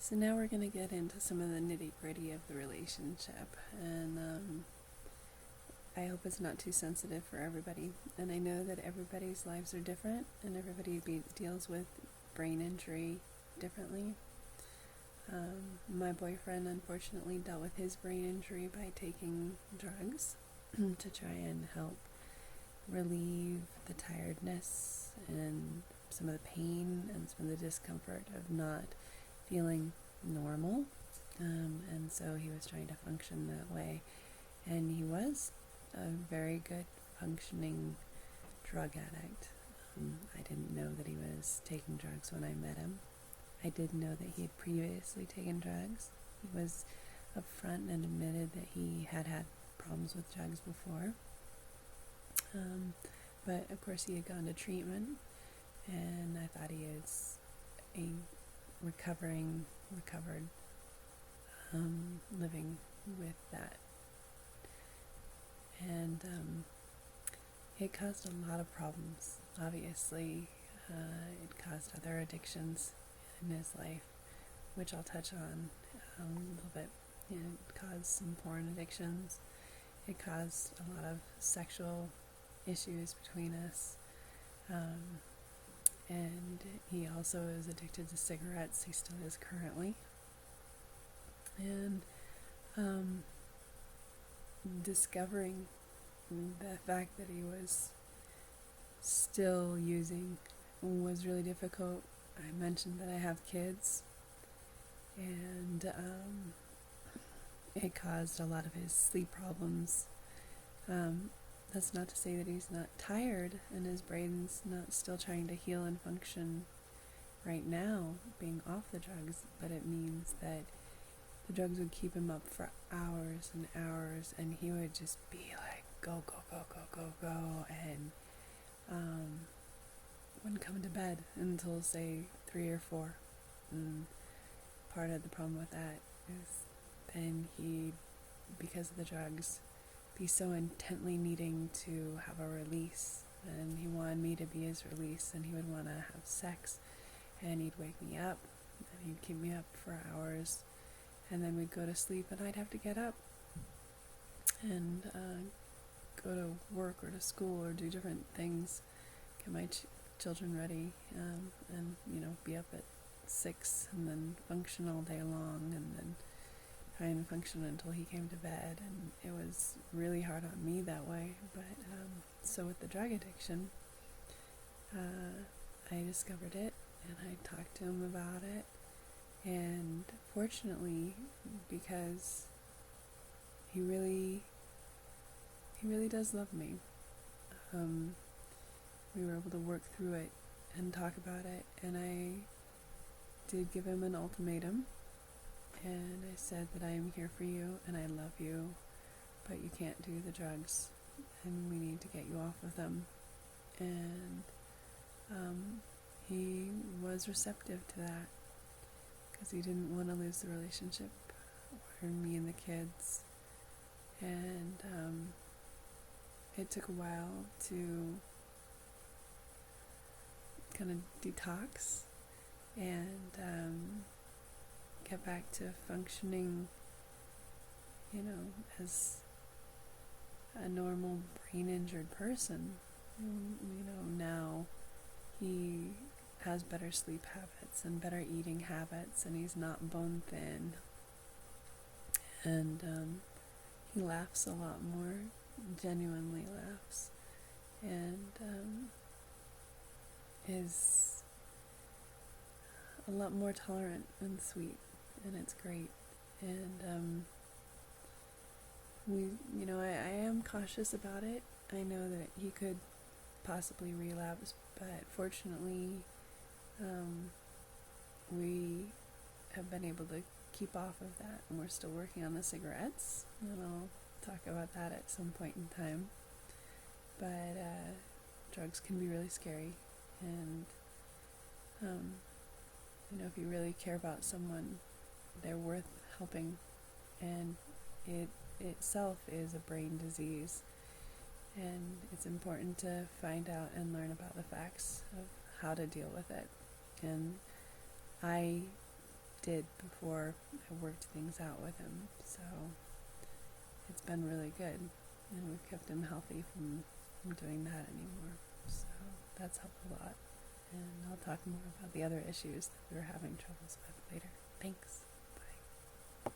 So now we're going to get into some of the nitty-gritty of the relationship, and I hope it's not too sensitive for everybody. And I know that everybody's lives are different, and everybody deals with brain injury differently. My boyfriend unfortunately dealt with his brain injury by taking drugs to try and help relieve the tiredness and some of the pain and some of the discomfort of not feeling normal. And so he was trying to function that way. And he was a very good functioning drug addict. I didn't know that he was taking drugs when I met him. I did know that he had previously taken drugs. He was upfront and admitted that he had had problems with drugs before. But of course he had gone to treatment, and I thought he is a recovered, living with that. And it caused a lot of problems. Obviously, it caused other addictions in his life, which I'll touch on a little bit. It caused some porn addictions. It caused a lot of sexual issues between us. And he also is addicted to cigarettes. He still is currently. And discovering the fact that he was still using was really difficult. I mentioned that I have kids, and it caused a lot of his sleep problems. That's not to say that he's not tired and his brain's not still trying to heal and function right now, being off the drugs, but it means that the drugs would keep him up for hours and hours, and he would just be like, go, go, go, go, go, go, and wouldn't come to bed until, say, 3 or 4. And part of the problem with that is then he, because of the drugs, be so intently needing to have a release, and he wanted me to be his release, and he would want to have sex, and he'd wake me up, and he'd keep me up for hours, and then we'd go to sleep, and I'd have to get up and go to work or to school or do different things, get my children ready, and be up at 6 and then function all day long, and then try and function until he came to bed. And it was really hard on me that way. But so with the drug addiction, I discovered it, and I talked to him about it, and fortunately, because he really does love me, we were able to work through it and talk about it, and I did give him an ultimatum, and I said that I am here for you and I love you, but you can't do the drugs, and we need to get you off of them. And he was receptive to that, because he didn't want to lose the relationship or me and the kids. And it took a while to kind of detox and get back to functioning, as a normal brain-injured person. Now he has better sleep habits and better eating habits, and he's not bone thin. And he laughs a lot more, genuinely laughs, and is a lot more tolerant and sweet, and it's great. And I am cautious about it. I know that he could possibly relapse, but fortunately, we have been able to keep off of that, and we're still working on the cigarettes, and I'll talk about that at some point in time. But drugs can be really scary, and if you really care about someone, they're worth helping, and it itself is a brain disease, and it's important to find out and learn about the facts of how to deal with it. And I did before I worked things out with him. So it's been really good, and we've kept him healthy from doing that anymore. So that's helped a lot. And I'll talk more about the other issues that we were having troubles with later. Thanks.